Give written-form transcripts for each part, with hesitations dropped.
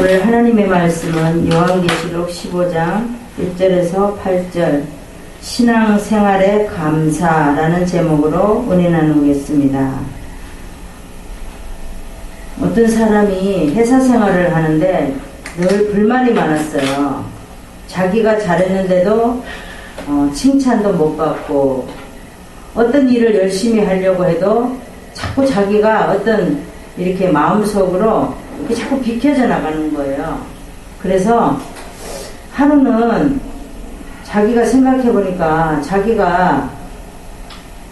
오늘 하나님의 말씀은 요한계시록 15장 1절에서 8절 신앙생활의 감사라는 제목으로 은혜 나누겠습니다. 어떤 사람이 회사 생활을 하는데 늘 불만이 많았어요. 자기가 잘했는데도 칭찬도 못 받고, 어떤 일을 열심히 하려고 해도 자꾸 자기가 어떤 이렇게 마음속으로 이렇게 자꾸 비켜져 나가는 거예요. 그래서 하루는 자기가 생각해 보니까 자기가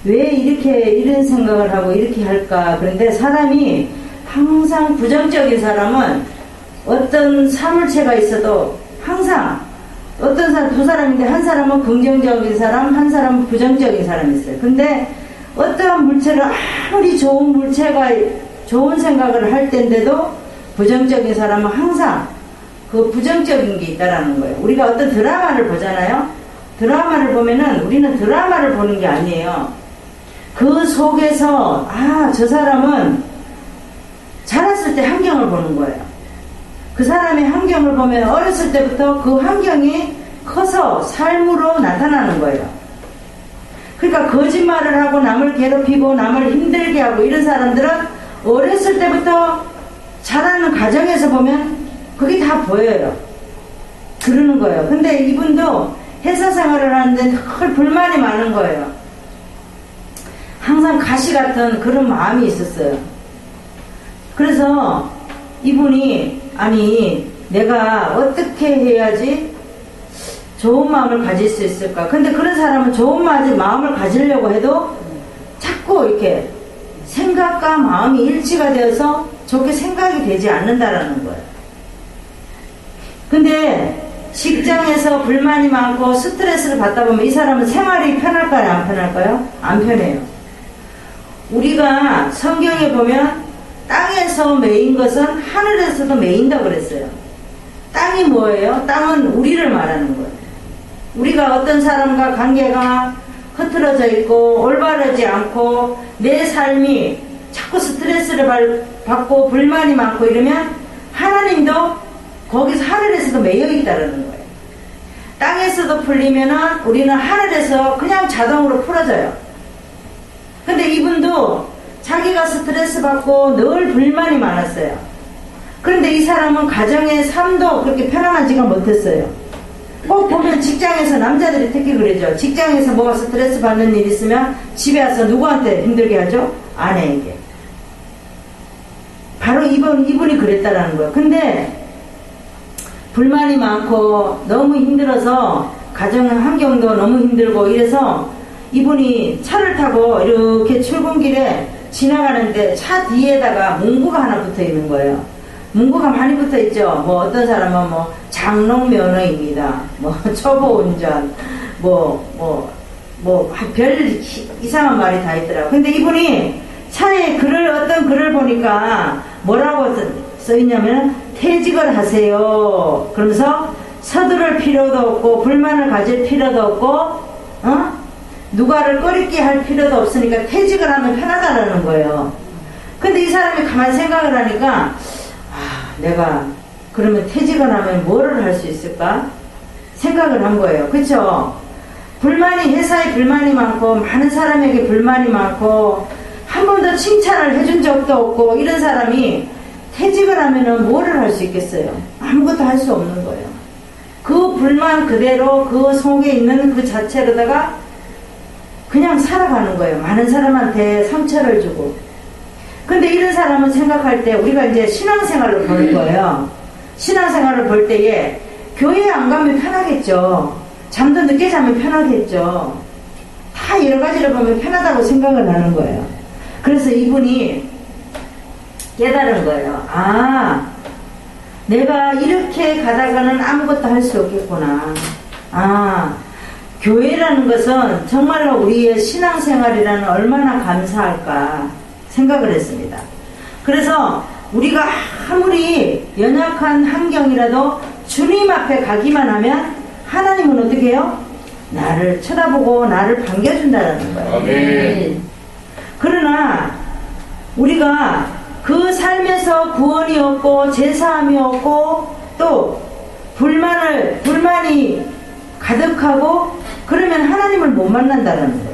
왜 이런 생각을 하고 이렇게 할까. 그런데 사람이 항상 부정적인 사람은 어떤 사물체가 있어도 항상 어떤 사람, 두 사람인데 한 사람은 긍정적인 사람, 한 사람은 부정적인 사람이 있어요. 근데 어떠한 물체를 아무리 좋은 물체가 좋은 생각을 할 때인데도 부정적인 사람은 항상 그 부정적인 게 있다라는 거예요. 우리가 어떤 드라마를 보잖아요. 드라마를 보면은 우리는 드라마를 보는 게 아니에요. 그 속에서 저 사람은 자랐을 때 환경을 보는 거예요. 그 사람의 환경을 보면 어렸을 때부터 그 환경이 커서 삶으로 나타나는 거예요. 그러니까 거짓말을 하고 남을 괴롭히고 남을 힘들게 하고 이런 사람들은 어렸을 때부터 자라는 과정에서 보면 그게 다 보여요. 그러는 거예요. 근데 이분도 회사 생활을 하는데 늘 불만이 많은 거예요. 항상 가시 같은 그런 마음이 있었어요. 그래서 이분이 내가 어떻게 해야지 좋은 마음을 가질 수 있을까. 근데 그런 사람은 좋은 마음을 가지려고 해도 자꾸 이렇게 생각과 마음이 일치가 되어서 좋게 생각이 되지 않는다라는 거예요. 근데 직장에서 불만이 많고 스트레스를 받다 보면 이 사람은 생활이 편할까요? 안 편할까요? 안 편해요. 우리가 성경에 보면 땅에서 메인 것은 하늘에서도 메인다고 그랬어요. 땅이 뭐예요? 땅은 우리를 말하는 거예요. 우리가 어떤 사람과 관계가 흐트러져 있고 올바르지 않고 내 삶이 자꾸 스트레스를 받고 불만이 많고 이러면 하나님도 거기서 하늘에서도 매여 있다는 거예요. 땅에서도 풀리면은 우리는 하늘에서 그냥 자동으로 풀어져요. 근데 이분도 자기가 스트레스 받고 늘 불만이 많았어요. 그런데 이 사람은 가정의 삶도 그렇게 편안하지가 못했어요. 꼭 보면 직장에서 남자들이 특히 그러죠. 직장에서 뭐가 스트레스 받는 일 있으면 집에 와서 누구한테 힘들게 하죠? 아내에게. 바로 이분이 그랬다라는 거예요. 근데 불만이 많고 너무 힘들어서 가정 환경도 너무 힘들고 이래서 이분이 차를 타고 이렇게 출근길에 지나가는데 차 뒤에다가 문구가 하나 붙어 있는 거예요. 문구가 많이 붙어 있죠. 뭐 어떤 사람은 뭐 장롱 면허입니다. 뭐 초보 운전, 별 이상한 말이 다 있더라고요. 근데 이분이 차에 어떤 글을 보니까 뭐라고 써 있냐면 퇴직을 하세요. 그러면서 서두를 필요도 없고 불만을 가질 필요도 없고 누가를 꺼리게 할 필요도 없으니까 퇴직을 하면 편하다라는 거예요. 근데 이 사람이 가만히 생각을 하니까 내가 그러면 퇴직을 하면 뭐를 할 수 있을까 생각을 한 거예요. 그쵸? 회사에 불만이 많고 많은 사람에게 불만이 많고 한 번도 칭찬을 해준 적도 없고 이런 사람이 퇴직을 하면은 뭐를 할 수 있겠어요? 아무것도 할 수 없는 거예요. 그 불만 그대로 그 속에 있는 그 자체로다가 그냥 살아가는 거예요. 많은 사람한테 상처를 주고. 근데 이런 사람은 생각할 때 우리가 이제 신앙생활을 볼 거예요. 신앙생활을 볼 때에 교회 안 가면 편하겠죠. 잠도 늦게 자면 편하겠죠. 다 여러 가지를 보면 편하다고 생각을 하는 거예요. 그래서 이분이 깨달은 거예요. 내가 이렇게 가다가는 아무것도 할 수 없겠구나. 교회라는 것은 정말로 우리의 신앙생활이라는 얼마나 감사할까 생각을 했습니다. 그래서 우리가 아무리 연약한 환경이라도 주님 앞에 가기만 하면 하나님은 어떻게 해요? 나를 쳐다보고 나를 반겨준다는 거예요. 아멘. 그러나 우리가 그 삶에서 구원이 없고 제사함이 없고 또 불만이 가득하고 그러면 하나님을 못 만난다는 거예요.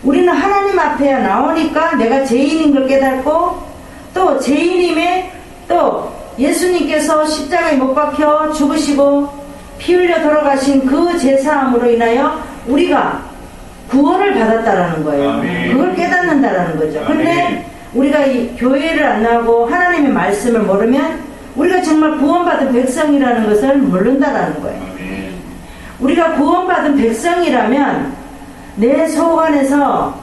우리는 하나님 앞에 나오니까 내가 죄인인 걸 깨닫고 또 죄인임에 또 예수님께서 십자가에 못 박혀 죽으시고 피 흘려 돌아가신 그 제사함으로 인하여 우리가 구원을 받았다라는 거예요. 아멘. 그걸 깨닫는다라는 거죠. 아멘. 근데 우리가 이 교회를 안 나오고 하나님의 말씀을 모르면 우리가 정말 구원받은 백성이라는 것을 모른다라는 거예요. 아멘. 우리가 구원받은 백성이라면 내 속 안에서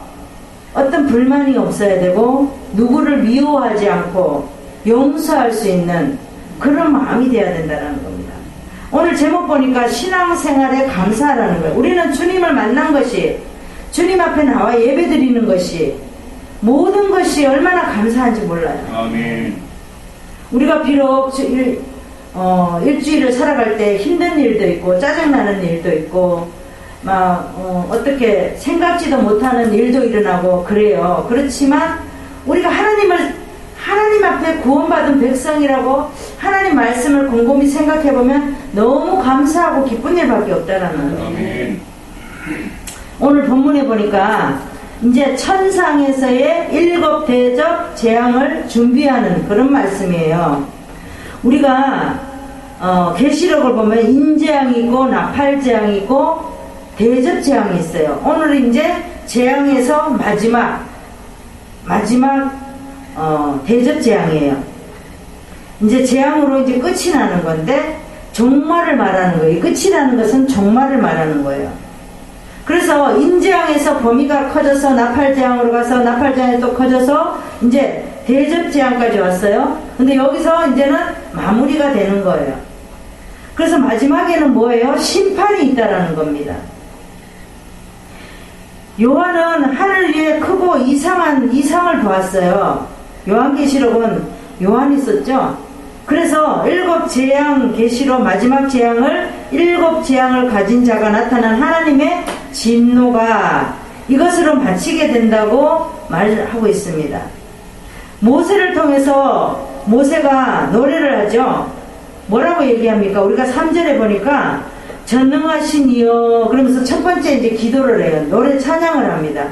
어떤 불만이 없어야 되고 누구를 미워하지 않고 용서할 수 있는 그런 마음이 돼야 된다는 겁니다. 오늘 제목 보니까 신앙생활에 감사하라는 거예요. 우리는 주님을 만난 것이 주님 앞에 나와 예배드리는 것이 모든 것이 얼마나 감사한지 몰라요. 아멘. 우리가 비록 일주일을 살아갈 때 힘든 일도 있고 짜증나는 일도 있고 어떻게 생각지도 못하는 일도 일어나고 그래요. 그렇지만 우리가 하나님 앞에 구원받은 백성이라고 하나님 말씀을 곰곰이 생각해보면 너무 감사하고 기쁜 일밖에 없다라는 거예요. 아멘. 오늘 본문에 보니까 이제 천상에서의 7 대접 재앙을 준비하는 그런 말씀이에요. 우리가 계시록을 보면 인재앙이 있고 나팔재앙이 있고 대접재앙이 있어요. 오늘은 이제 재앙에서 마지막 대접재앙이에요. 이제 재앙으로 이제 끝이 나는 건데 종말을 말하는 거예요. 끝이라는 것은 종말을 말하는 거예요. 그래서 인재앙에서 범위가 커져서 나팔재앙으로 가서 나팔재앙이 또 커져서 이제 대접재앙까지 왔어요. 근데 여기서 이제는 마무리가 되는 거예요. 그래서 마지막에는 뭐예요? 심판이 있다라는 겁니다. 요한은 하늘 위에 크고 이상한 이상을 보았어요. 요한계시록은 요한이 썼죠. 그래서 7 재앙 계시록 마지막 재앙을 7 재앙을 가진 자가 나타난 하나님의 진노가 이것으로 마치게 된다고 말하고 있습니다. 모세를 통해서 모세가 노래를 하죠. 뭐라고 얘기합니까? 우리가 3절에 보니까 전능하신 이여 그러면서 첫 번째 이제 기도를 해요. 노래 찬양을 합니다.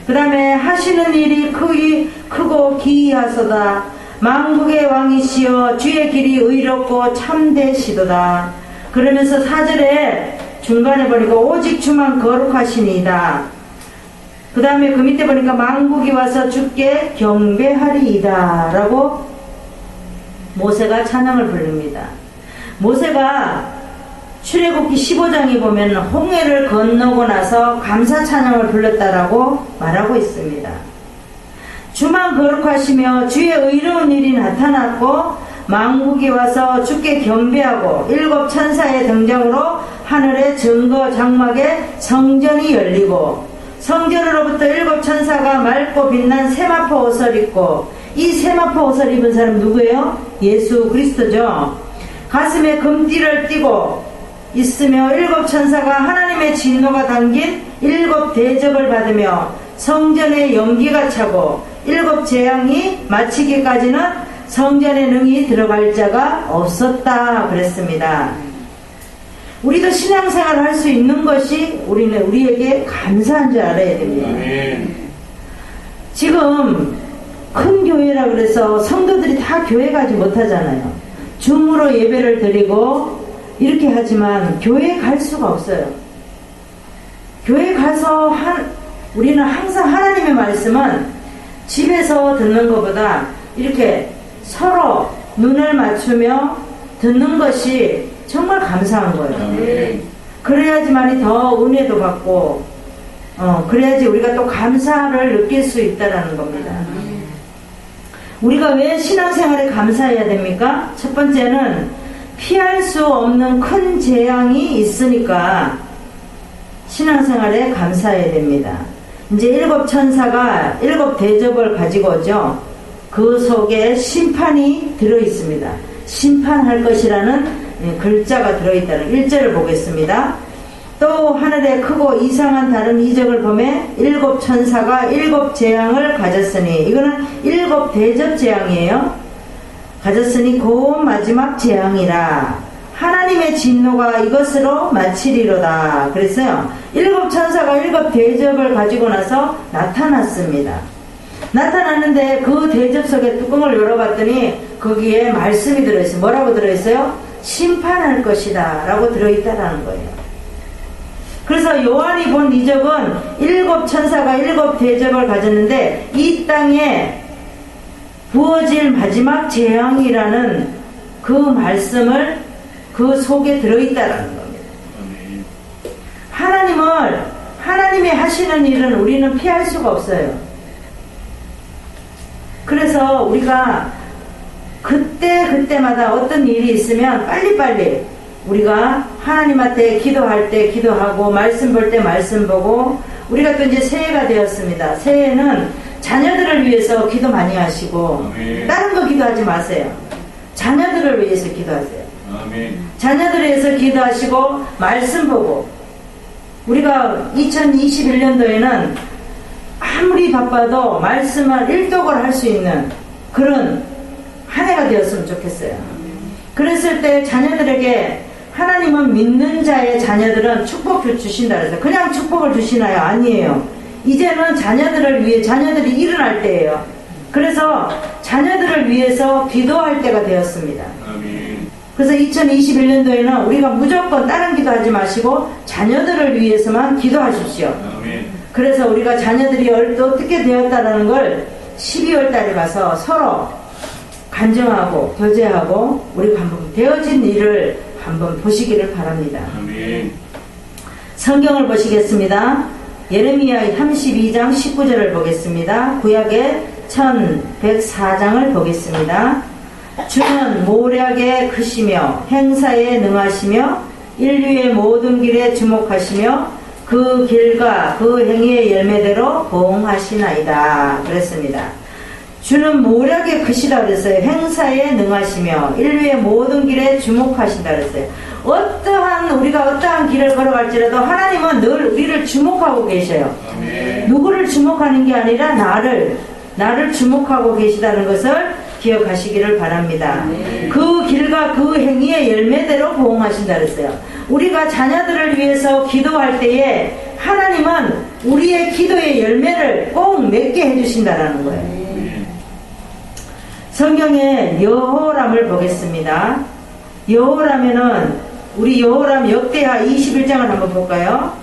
그 다음에 하시는 일이 크고 기이하소다. 만국의 왕이시여 주의 길이 의롭고 참되시도다. 그러면서 4절에 중간에 보니까 오직 주만 거룩하시니이다. 그 다음에 그 밑에 보니까 만국이 와서 주께 경배하리이다 라고 모세가 찬양을 부릅니다. 모세가 출애굽기 15장에 보면 홍해를 건너고 나서 감사 찬양을 불렀다라고 말하고 있습니다. 주만 거룩하시며 주의 의로운 일이 나타났고 만국이 와서 주께 경배하고 7 천사의 등장으로 하늘의 증거 장막에 성전이 열리고 성전으로부터 7 천사가 맑고 빛난 세마포 옷을 입고 이 세마포 옷을 입은 사람 누구예요? 예수 그리스도죠. 가슴에 금띠를 띠고 있으며 7 천사가 하나님의 진노가 담긴 7 대접을 받으며 성전에 연기가 차고 7 재앙이 마치기까지는 성전에 능히 들어갈 자가 없었다 그랬습니다. 우리도 신앙생활을 할 수 있는 것이 우리에게 감사한 줄 알아야 됩니다. 지금 큰 교회라 그래서 성도들이 다 교회 가지 못하잖아요. 줌으로 예배를 드리고 이렇게 하지만 교회에 갈 수가 없어요. 교회 가서 우리는 항상 하나님의 말씀은 집에서 듣는 것보다 이렇게 서로 눈을 맞추며 듣는 것이 정말 감사한 거예요. 그래야지만이 더 은혜도 받고 그래야지 우리가 또 감사를 느낄 수 있다라는 겁니다. 우리가 왜 신앙생활에 감사해야 됩니까? 첫 번째는 피할 수 없는 큰 재앙이 있으니까 신앙생활에 감사해야 됩니다. 이제 7 천사가 7 대접을 가지고 오죠. 그 속에 심판이 들어있습니다. 심판할 것이라는 글자가 들어있다는 1절을 보겠습니다. 또 하늘에 크고 이상한 다른 이적을 보매 7 천사가 7 재앙을 가졌으니, 이거는 7 대접 재앙이에요. 가졌으니 곧 마지막 재앙이라. 하나님의 진노가 이것으로 마치리로다. 그랬어요. 7 천사가 7 대접을 가지고 나서 나타났습니다. 나타났는데 그 대접 속에 뚜껑을 열어봤더니 거기에 말씀이 들어있어요. 뭐라고 들어있어요? 심판할 것이다 라고 들어있다라는 거예요. 그래서 요한이 본 이적은 7 천사가 7 대접을 가졌는데 이 땅에 부어질 마지막 재앙이라는 그 말씀을 그 속에 들어있다라는 겁니다. 하나님이 하시는 일은 우리는 피할 수가 없어요. 그래서 우리가 그때마다 어떤 일이 있으면 빨리빨리 우리가 하나님한테 기도할 때 기도하고 말씀 볼 때 말씀 보고, 우리가 또 이제 새해가 되었습니다. 새해는 자녀들을 위해서 기도 많이 하시고 아멘. 다른 거 기도하지 마세요. 자녀들을 위해서 기도하세요. 아멘. 자녀들을 위해서 기도하시고 말씀 보고, 우리가 2021년도에는 아무리 바빠도 말씀을 일독을 할 수 있는 그런 한 해가 되었으면 좋겠어요. 그랬을 때 자녀들에게, 하나님은 믿는 자의 자녀들은 축복을 주신다 그래서 그냥 축복을 주시나요? 아니에요. 이제는 자녀들을 위해, 자녀들이 일어날 때예요. 그래서 자녀들을 위해서 기도할 때가 되었습니다. 그래서 2021년도에는 우리가 무조건 다른 기도하지 마시고 자녀들을 위해서만 기도하십시오. 그래서 우리가 자녀들이 어떻게 되었다라는 걸 12월 달에 가서 서로 간증하고 교제하고 우리가 한번 되어진 일을 한번 보시기를 바랍니다. 성경을 보시겠습니다. 예레미야 32장 19절을 보겠습니다. 구약의 1104장을 보겠습니다. 주는 모략에 크시며 행사에 능하시며 인류의 모든 길에 주목하시며 그 길과 그 행위의 열매대로 보응하시나이다 그랬습니다. 주는 모략에 크시다 그랬어요. 행사에 능하시며 인류의 모든 길에 주목하신다 그랬어요. 우리가 어떠한 길을 걸어갈지라도 하나님은 늘 우리를 주목하고 계셔요. 아멘. 누구를 주목하는 게 아니라 나를 주목하고 계시다는 것을 기억하시기를 바랍니다. 아멘. 그 길과 그 행위의 열매대로 보응하신다 그랬어요. 우리가 자녀들을 위해서 기도할 때에 하나님은 우리의 기도의 열매를 꼭 맺게 해주신다라는 거예요. 성경에 여호람을 보겠습니다. 여호람에는 우리 여호람 역대하 21장을 한번 볼까요?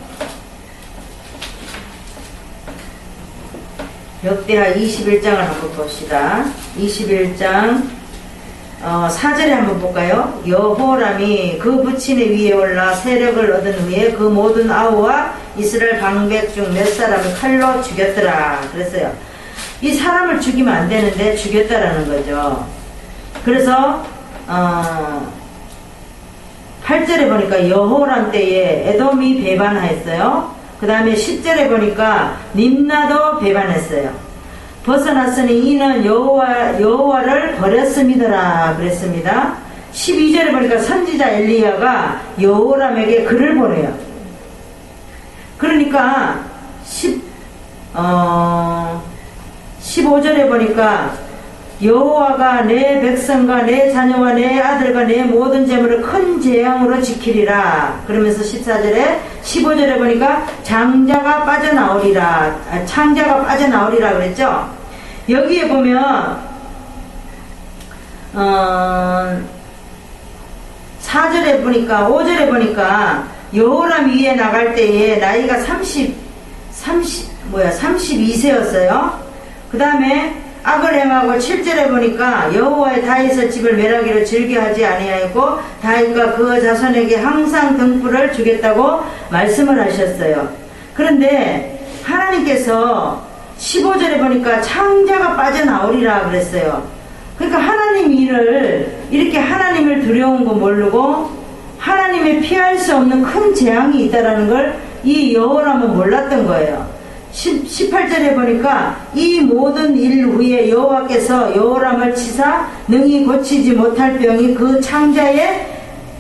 역대하 21장을 한번 봅시다. 21장 4절에 한번 볼까요? 여호람이 그 부친의 위에 올라 세력을 얻은 후에 그 모든 아우와 이스라엘 방백 중 몇 사람을 칼로 죽였더라 그랬어요. 이 사람을 죽이면 안 되는데 죽였다라는 거죠. 그래서 8절에 보니까 여호람 때에 에돔이 배반하였어요. 그 다음에 10절에 보니까 림나도 배반했어요. 벗어났으니 이는 여호와를 버렸음이더라 그랬습니다. 12절에 보니까 선지자 엘리야가 여호람에게 글을 보내요. 그러니까 15절에 보니까 여호와가 내 백성과 내 자녀와 내 아들과 내 모든 재물을 큰 재앙으로 지키리라 그러면서 14절에 15절에 보니까 창자가 빠져나오리라 그랬죠. 여기에 보면 4절에 보니까 5절에 보니까 여호람 위에 나갈 때에 나이가 32세였어요. 그 다음에 악을 행하고 7절에 보니까 여호와의 다윗의 집을 멸하기로 즐겨하지 아니하였고 다윗과 그 자손에게 항상 등불을 주겠다고 말씀을 하셨어요. 그런데 하나님께서 15절에 보니까 창자가 빠져나오리라 그랬어요. 그러니까 하나님 일을 이렇게 하나님을 두려운 거 모르고 하나님의 피할 수 없는 큰 재앙이 있다라는 걸 이 여호람은 몰랐던 거예요. 18절에 보니까 이 모든 일 후에 여호와께서 여호람을 치사 능히 고치지 못할 병이 그 창자에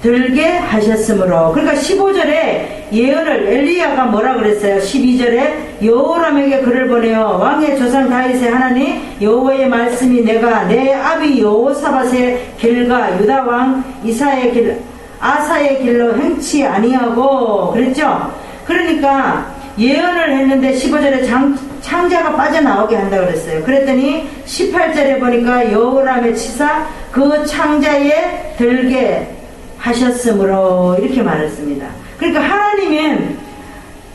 들게 하셨으므로. 그러니까 15절에 예언을 엘리야가 뭐라 그랬어요? 12절에 여호람에게 글을 보내어 왕의 조상 다윗의 하나님 여호와의 말씀이 내가 내 아비 여호사밧의 길과 유다 왕 아사의 길로 행치 아니하고 그랬죠? 그러니까 예언을 했는데 15절에 창자가 빠져나오게 한다 그랬어요. 그랬더니 18절에 보니까 여호람의 치사 그 창자에 들게 하셨으므로 이렇게 말했습니다. 그러니까 하나님은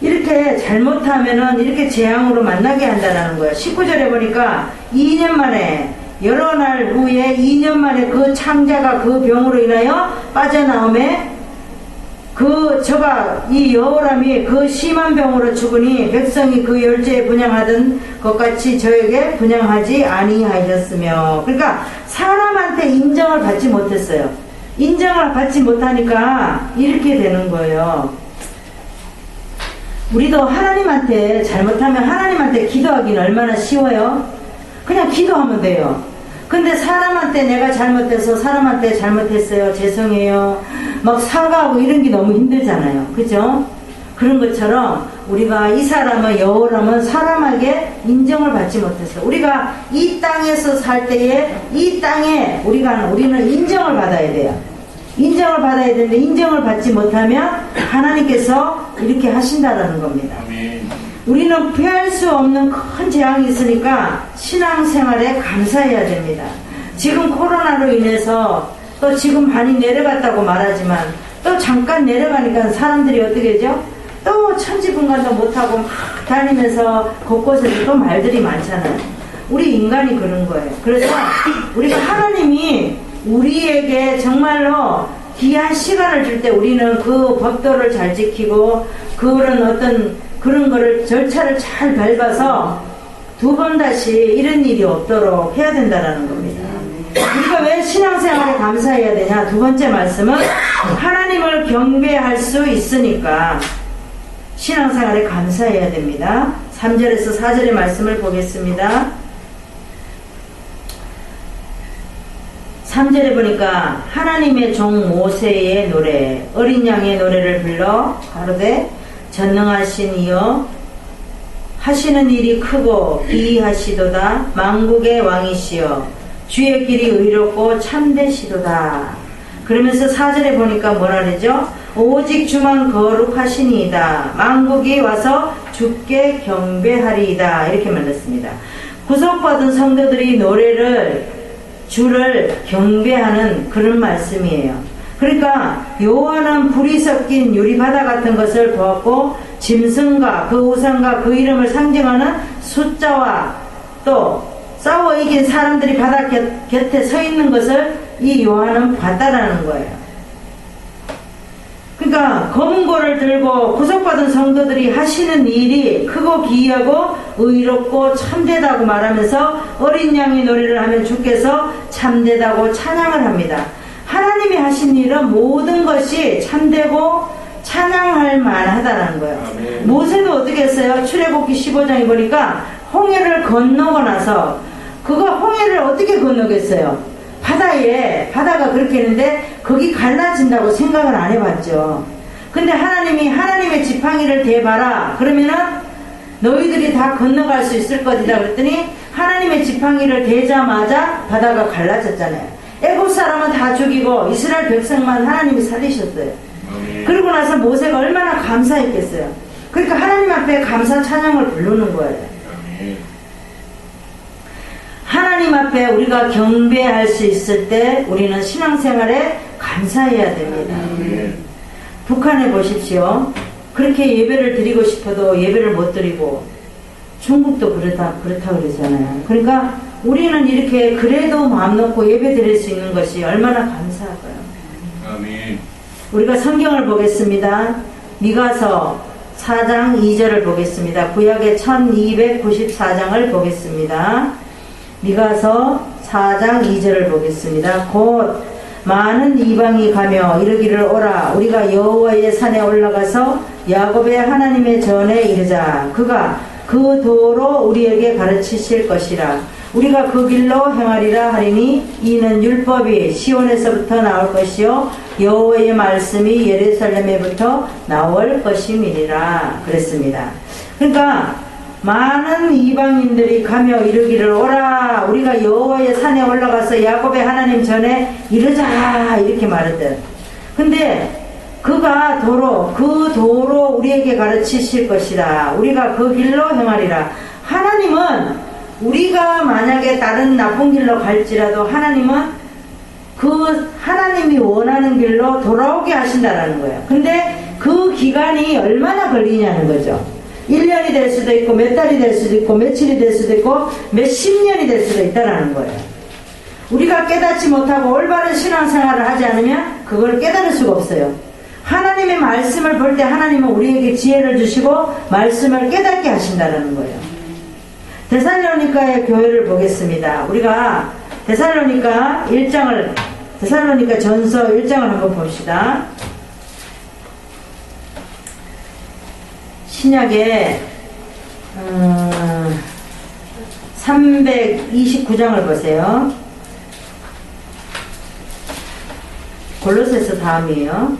이렇게 잘못하면은 이렇게 재앙으로 만나게 한다는 거예요. 19절에 보니까 2년 만에 여러 날 후에 2년 만에 그 창자가 그 병으로 인하여 빠져나오매 이 여호람이 그 심한 병으로 죽으니 백성이 그 열조에 분향하던 것 같이 저에게 분향하지 아니하셨으며. 그러니까 사람한테 인정을 받지 못했어요. 인정을 받지 못하니까 이렇게 되는 거예요. 우리도 하나님한테 잘못하면 하나님한테 기도하기는 얼마나 쉬워요? 그냥 기도하면 돼요. 근데 사람한테 내가 잘못해서 사람한테 잘못했어요, 죄송해요, 막 사과하고 이런 게 너무 힘들잖아요. 그죠? 그런 것처럼 우리가 이 사람은 여호람은 사람에게 인정을 받지 못했어요. 우리가 이 땅에서 살 때에 이 땅에 우리는 인정을 받아야 돼요. 인정을 받아야 되는데 인정을 받지 못하면 하나님께서 이렇게 하신다라는 겁니다. 우리는 피할 수 없는 큰 재앙이 있으니까 신앙생활에 감사해야 됩니다. 지금 코로나로 인해서 또 지금 많이 내려갔다고 말하지만 또 잠깐 내려가니까 사람들이 어떻게 되죠? 또 천지분간도 못하고 막 다니면서 곳곳에서 또 말들이 많잖아요. 우리 인간이 그런 거예요. 그래서 우리가 하나님이 우리에게 정말로 귀한 시간을 줄 때 우리는 그 법도를 잘 지키고 그런 거를 절차를 잘 밟아서 두 번 다시 이런 일이 없도록 해야 된다는 겁니다. 우리가 왜 신앙생활에 감사해야 되냐? 두 번째 말씀은 하나님을 경배할 수 있으니까 신앙생활에 감사해야 됩니다. 3절에서 4절의 말씀을 보겠습니다. 3절에 보니까 하나님의 종 모세의 노래 어린 양의 노래를 불러 가로되 전능하신 이여 하시는 일이 크고 기이하시도다. 만국의 왕이시여 주의 길이 의롭고 참되시도다. 그러면서 4절에 보니까 뭐라 그러죠? 오직 주만 거룩하시니이다. 만국이 와서 주께 경배하리이다. 이렇게 말했습니다. 구속받은 성도들이 주를 경배하는 그런 말씀이에요. 그러니까 여호와는 불이 섞인 유리바다 같은 것을 보았고 짐승과 그 우상과 그 이름을 상징하는 숫자와 또 싸워 이긴 사람들이 바다 곁에 서 있는 것을 이 요한은 봤다라는 거예요. 그러니까 검은 고를 들고 구속받은 성도들이 하시는 일이 크고 기이하고 의롭고 참되다고 말하면서 어린 양의 노래를 하면 주께서 참되다고 찬양을 합니다. 하나님이 하신 일은 모든 것이 참되고 찬양할 만하다는 거예요. 모세도 어떻게 했어요? 출애굽기 15장에 보니까 홍해를 건너고 나서 홍해를 어떻게 건너겠어요? 바다가 그렇게 있는데 거기 갈라진다고 생각을 안 해봤죠. 근데 하나님의 지팡이를 대봐라 그러면은 너희들이 다 건너갈 수 있을 것이다 그랬더니 하나님의 지팡이를 대자마자 바다가 갈라졌잖아요. 애굽 사람은 다 죽이고 이스라엘 백성만 하나님이 살리셨어요. 그러고 나서 모세가 얼마나 감사했겠어요. 그러니까 하나님 앞에 감사 찬양을 부르는 거예요. 하나님 앞에 우리가 경배할 수 있을 때 우리는 신앙생활에 감사해야 됩니다. 북한에 보십시오. 그렇게 예배를 드리고 싶어도 예배를 못 드리고 중국도 그렇다 그러잖아요. 그러니까 우리는 이렇게 그래도 마음 놓고 예배 드릴 수 있는 것이 얼마나 감사할까요? 아멘. 우리가 성경을 보겠습니다. 미가서 4장 2절을 보겠습니다. 구약의 1294장을 보겠습니다. 미가서 4장 2절을 보겠습니다. 곧 많은 이방이 가며 이르기를 오라 우리가 여호와의 산에 올라가서 야곱의 하나님의 전에 이르자 그가 그 도로 우리에게 가르치실 것이라 우리가 그 길로 행하리라 하리니 이는 율법이 시온에서부터 나올 것이요 여호와의 말씀이 예루살렘에부터 나올 것임이니라 그랬습니다. 그러니까 많은 이방인들이 가며 이르기를 오라 우리가 여호와의 산에 올라가서 야곱의 하나님 전에 이르자 이렇게 말했대. 근데 그가 그 도로 우리에게 가르치실 것이라 우리가 그 길로 행하리라. 하나님은 우리가 만약에 다른 나쁜 길로 갈지라도 하나님은 그 하나님이 원하는 길로 돌아오게 하신다라는 거예요. 근데 그 기간이 얼마나 걸리냐는 거죠. 1년이 될 수도 있고 몇 달이 될 수도 있고 며칠이 될 수도 있고 몇십 년이 될 수도 있다라는 거예요. 우리가 깨닫지 못하고 올바른 신앙생활을 하지 않으면 그걸 깨달을 수가 없어요. 하나님의 말씀을 볼 때 하나님은 우리에게 지혜를 주시고 말씀을 깨닫게 하신다는 거예요. 데살로니가의 교회를 보겠습니다. 우리가 데살로니가 전서 1장을 한번 봅시다. 신약의 329장을 보세요. 골로새서 다음이에요.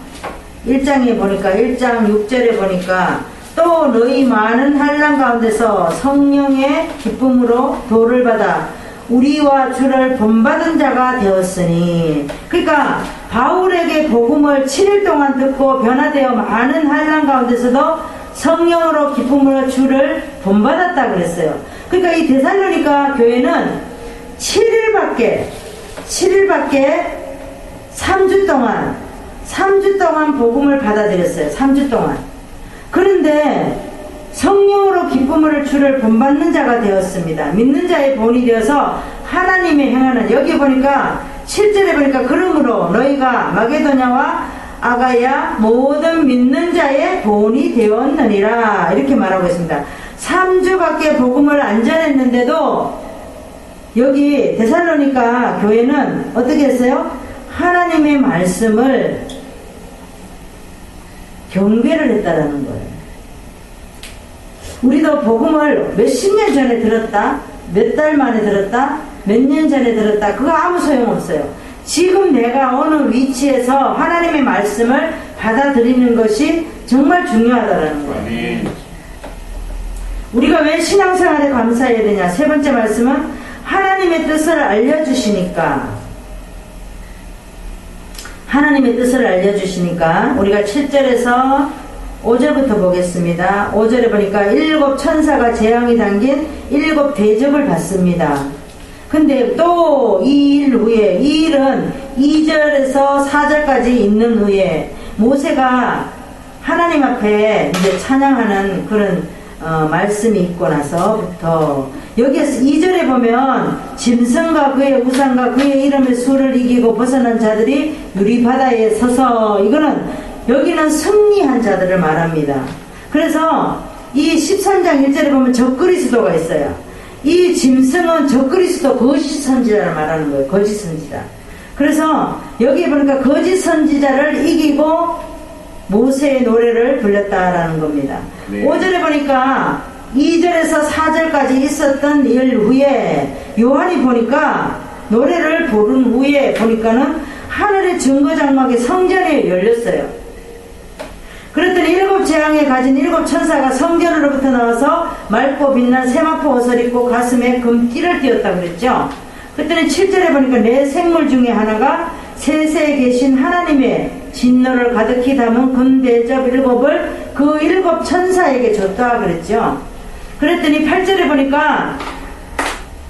1장에 보니까 1장 6절에 보니까 또 너희 많은 환난 가운데서 성령의 기쁨으로 도를 받아 우리와 주를 본받은 자가 되었으니. 그러니까 바울에게 복음을 7일 동안 듣고 변화되어 많은 환난 가운데서도 성령으로 기쁨으로 주를 본받았다 그랬어요. 그러니까 이 데살로니가 교회는 7일밖에 3주 동안 복음을 받아들였어요. 3주 동안. 그런데 성령으로 기쁨으로 주를 본받는 자가 되었습니다. 믿는 자의 본이 되어서 하나님의 행하는, 여기 보니까 7절에 보니까 그러므로 너희가 마게도냐와 아가야 모든 믿는 자의 본이 되었느니라 이렇게 말하고 있습니다. 3주밖에 복음을 안 전했는데도 여기 데살로니가 교회는 어떻게 했어요? 하나님의 말씀을 경배를 했다라는 거예요. 우리도 복음을 몇십 년 전에 들었다, 몇 달 만에 들었다, 몇 년 전에 들었다, 그거 아무 소용없어요. 지금 내가 어느 위치에서 하나님의 말씀을 받아들이는 것이 정말 중요하다라는 거예요. 우리가 왜 신앙생활에 감사해야 되냐? 세 번째 말씀은 하나님의 뜻을 알려주시니까. 하나님의 뜻을 알려주시니까 우리가 7절에서 5절부터 보겠습니다. 5절에 보니까 7 천사가 재앙이 담긴 7 대접을 받습니다. 근데 또 이 일 후에, 이 일은 2절에서 4절까지 있는 후에 모세가 하나님 앞에 이제 찬양하는 그런 말씀이 있고 나서부터 여기에서 2절에 보면 짐승과 그의 우상과 그의 이름의 수를 이기고 벗어난 자들이 유리바다에 서서, 이거는 여기는 승리한 자들을 말합니다. 그래서 이 13장 1절에 보면 적그리스도가 있어요. 이 짐승은 적그리스도 거짓 선지자를 말하는 거예요. 거짓 선지자. 그래서 여기에 보니까 거짓 선지자를 이기고 모세의 노래를 불렀다라는 겁니다. 네. 5절에 보니까 2절에서 4절까지 있었던 일 후에 요한이 보니까 노래를 부른 후에 보니까는 하늘의 증거장막이 성전에 열렸어요. 그랬더니 7 재앙에 가진 7 천사가 성전으로부터 나와서 맑고 빛난 세마포 옷을 입고 가슴에 금띠를 띄었다고 그랬죠. 그랬더니 7절에 보니까 내 생물 중에 하나가 세세에 계신 하나님의 진노를 가득히 담은 금대접 7을 그 7 천사에게 줬다 그랬죠. 그랬더니 8절에 보니까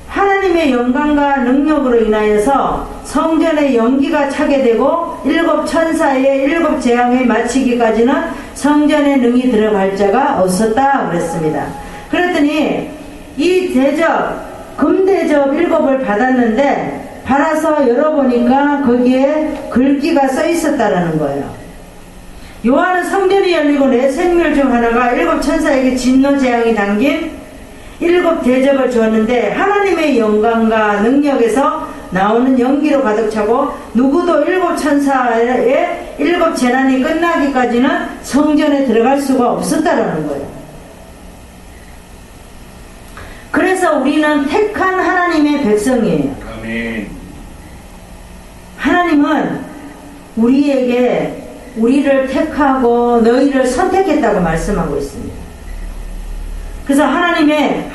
하나님의 영광과 능력으로 인하여서 성전에 연기가 차게 되고 7 천사의 7 재앙에 마치기까지는 성전에 능히 들어갈 자가 없었다 그랬습니다. 그랬더니 이 대접, 금대접 7을 받았는데 받아서 열어보니까 거기에 글귀가 써 있었다라는 거예요. 요한은 성전이 열리고 내 생물 중 하나가 7 천사에게 진노 재앙이 담긴 7 대접을 주었는데 하나님의 영광과 능력에서 나오는 연기로 가득 차고 누구도 7 천사의 7 재난이 끝나기까지는 성전에 들어갈 수가 없었다라는 거예요. 그래서 그래서 우리는 택한 하나님의 백성이에요. 아멘. 하나님은 우리를 택하고 너희를 선택했다고 말씀하고 있습니다. 그래서 하나님의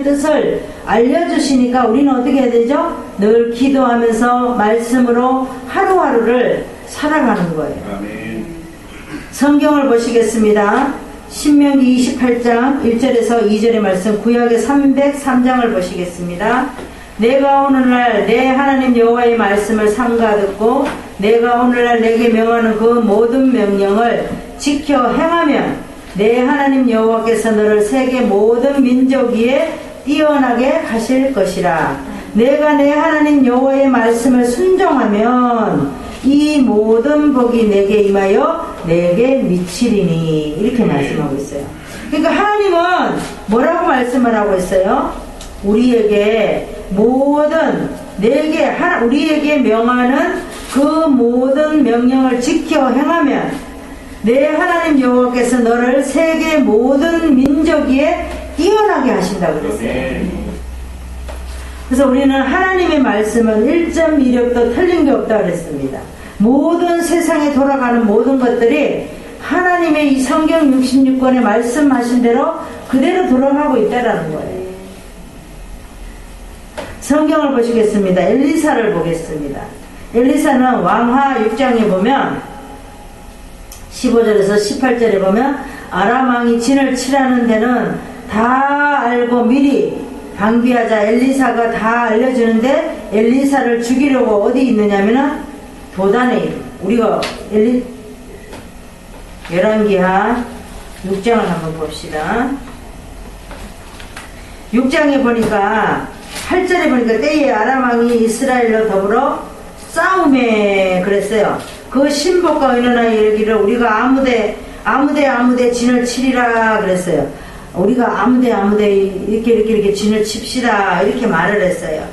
뜻을 알려주시니까 우리는 어떻게 해야 되죠? 늘 기도하면서 말씀으로 하루하루를 살아가는 거예요. 아멘. 성경을 보시겠습니다. 신명기 28장 1절에서 2절의 말씀, 구약의 303장을 보시겠습니다. 내가 오늘날 내 하나님 여호와의 말씀을 삼가 듣고 내가 오늘날 내게 명하는 그 모든 명령을 지켜 행하면 내 하나님 여호와께서 너를 세계 모든 민족 위에 뛰어나게 하실 것이라. 내가 내 하나님 여호와의 말씀을 순종하면 이 모든 복이 내게 임하여 내게 미치리니. 이렇게 말씀하고 있어요. 그러니까 하나님은 뭐라고 말씀을 하고 있어요? 우리에게 명하는 그 모든 명령을 지켜 행하면 내 하나님 여호와께서 너를 세계 모든 민족 위에 뛰어나게 하신다고 그랬어요. 그래서 우리는 하나님의 말씀은 1.2력도 틀린 게 없다고 그랬습니다. 모든 세상에 돌아가는 모든 것들이 하나님의 이 성경 66권에 말씀하신 대로 그대로 돌아가고 있다라는 거예요. 성경을 보시겠습니다. 엘리사를 보겠습니다. 엘리사는 왕하 6장에 보면 15절에서 18절에 보면 아람 왕이 진을 치라는 데는 다 알고 미리 방비하자 엘리사가 다 알려주는데 엘리사를 죽이려고 어디 있느냐면은 도단에, 우리가 열왕기하 6장을 한번 봅시다. 6장에 보니까 8절에 보니까 때에 아람 왕이 이스라엘로 더불어 싸움에 그랬어요. 그 신복과 의논하여 이르기를 우리가 아무데 진을 치리라 그랬어요. 우리가 아무데 이렇게 진을 칩시다 이렇게 말을 했어요.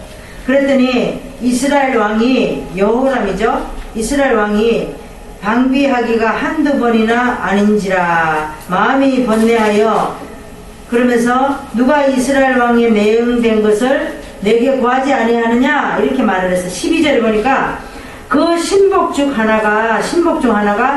그랬더니 이스라엘 왕이 여호람이죠. 이스라엘 왕이 방비하기가 한두 번이나 아닌지라 마음이 번뇌하여 그러면서 누가 이스라엘 왕의 매응된 것을 내게 구하지 아니하느냐 이렇게 말을 했어요. 12절에 보니까 그 신복 중 하나가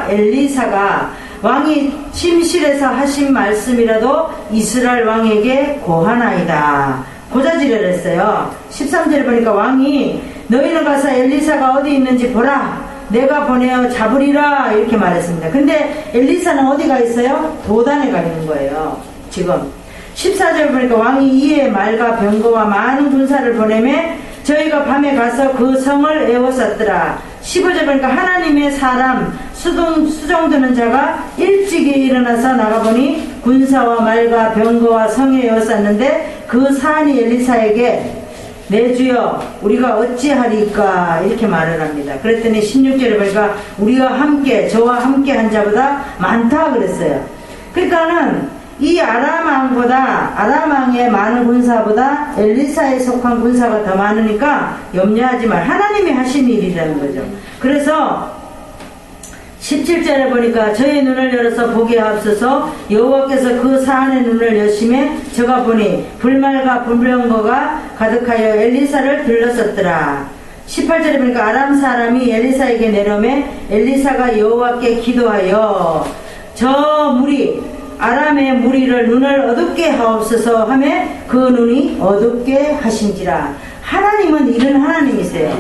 엘리사가 왕이 침실에서 하신 말씀이라도 이스라엘 왕에게 고하나이다. 고자질을 했어요. 13절에 보니까 왕이 너희는 가서 엘리사가 어디 있는지 보라. 내가 보내어 잡으리라. 이렇게 말했습니다. 근데 엘리사는 어디가 있어요? 도단에 가 있는 거예요. 지금. 14절 보니까 왕이 이에 말과 병거와 많은 군사를 보내매 저희가 밤에 가서 그 성을 에워쌌더라. 15절 보니까 하나님의 사람 수종드는 자가 일찍이 일어나서 나가보니 군사와 말과 병거와 성에 에워쌌는데 그 사안이 엘리사에게 내 주여 우리가 어찌하리까 이렇게 말을 합니다. 그랬더니 16절에 보니까 저와 함께 한 자보다 많다 그랬어요. 그러니까는 이 아람 왕의 많은 군사보다 엘리사에 속한 군사가 더 많으니까 염려하지 말. 하나님이 하신 일이라는 거죠. 그래서 17절에 보니까 저의 눈을 열어서 보게 하옵소서. 여호와께서 그 사안의 눈을 여심해 저가 보니 불말과 불병거가 가득하여 엘리사를 들렀었더라. 18절에 보니까 아람 사람이 엘리사에게 내려오매 엘리사가 여호와께 기도하여 저 아람의 무리를 눈을 어둡게 하옵소서 하며 그 눈이 어둡게 하신지라. 하나님은 이런 하나님이세요.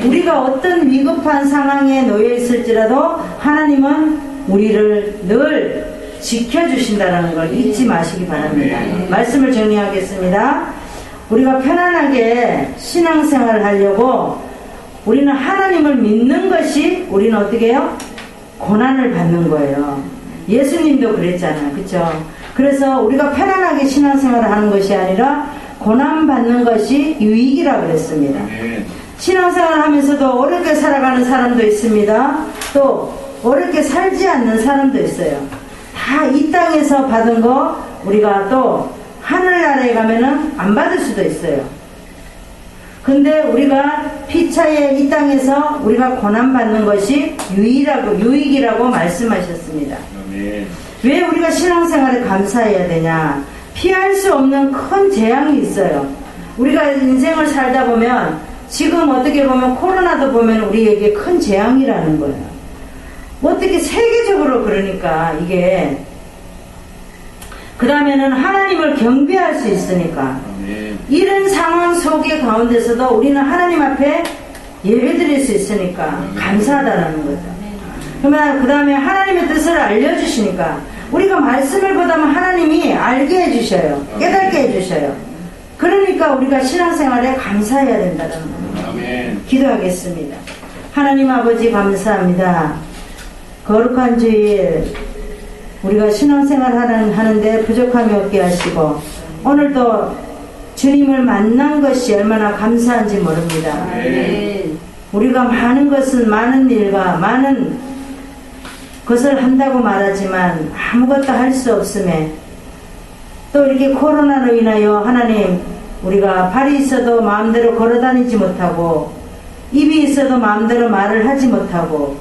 우리가 어떤 위급한 상황에 놓여 있을지라도 하나님은 우리를 늘 지켜주신다는 걸 잊지 마시기 바랍니다. 말씀을 정리하겠습니다. 우리가 편안하게 신앙생활을 하려고 우리는 하나님을 믿는 것이 우리는 어떻게 해요? 고난을 받는 거예요. 예수님도 그랬잖아요. 그쵸? 그래서 우리가 편안하게 신앙생활을 하는 것이 아니라 고난받는 것이 유익이라고 그랬습니다. 신앙생활을 하면서도 어렵게 살아가는 사람도 있습니다. 또 어렵게 살지 않는 사람도 있어요. 다 이 땅에서 받은 거 우리가 또 하늘나라에 가면은 안 받을 수도 있어요. 근데 우리가 피차에 이 땅에서 우리가 고난받는 것이 유익이라고 말씀하셨습니다. 왜 우리가 신앙생활에 감사해야 되냐? 피할 수 없는 큰 재앙이 있어요. 우리가 인생을 살다 보면 지금 어떻게 보면 코로나도 보면 우리에게 큰 재앙이라는 거예요. 어떻게 세계적으로 그러니까 이게 그 다음에는 하나님을 경배할 수 있으니까 이런 상황 속에 가운데서도 우리는 하나님 앞에 예배드릴 수 있으니까 감사하다는 거죠. 그러면 그 다음에 하나님의 뜻을 알려주시니까 우리가 말씀을 보다면 하나님이 알게 해주셔요. 깨닫게 해주셔요. 그러니까 우리가 신앙생활에 감사해야 된다는 거예요. 기도하겠습니다. 하나님 아버지 감사합니다. 거룩한 주일 우리가 신앙생활 하는데 부족함이 없게 하시고 오늘도 주님을 만난 것이 얼마나 감사한지 모릅니다. 우리가 많은 것은 많은 일과 많은 것을 한다고 말하지만 아무것도 할 수 없음에 또 이렇게 코로나로 인하여 하나님 우리가 발이 있어도 마음대로 걸어다니지 못하고 입이 있어도 마음대로 말을 하지 못하고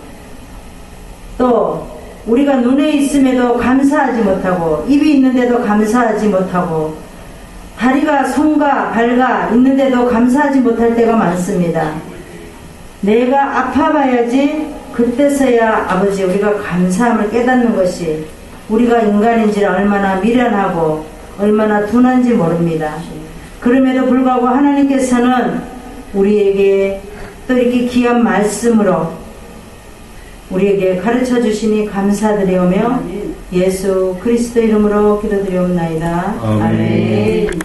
또 우리가 눈에 있음에도 감사하지 못하고 입이 있는데도 감사하지 못하고 다리가 손과 발가 있는데도 감사하지 못할 때가 많습니다. 내가 아파봐야지 그때서야 아버지 우리가 감사함을 깨닫는 것이 우리가 인간인지라 얼마나 미련하고 얼마나 둔한지 모릅니다. 그럼에도 불구하고 하나님께서는 우리에게 또 이렇게 귀한 말씀으로 우리에게 가르쳐 주시니 감사드리오며 예수 그리스도 이름으로 기도드리옵나이다. 아멘.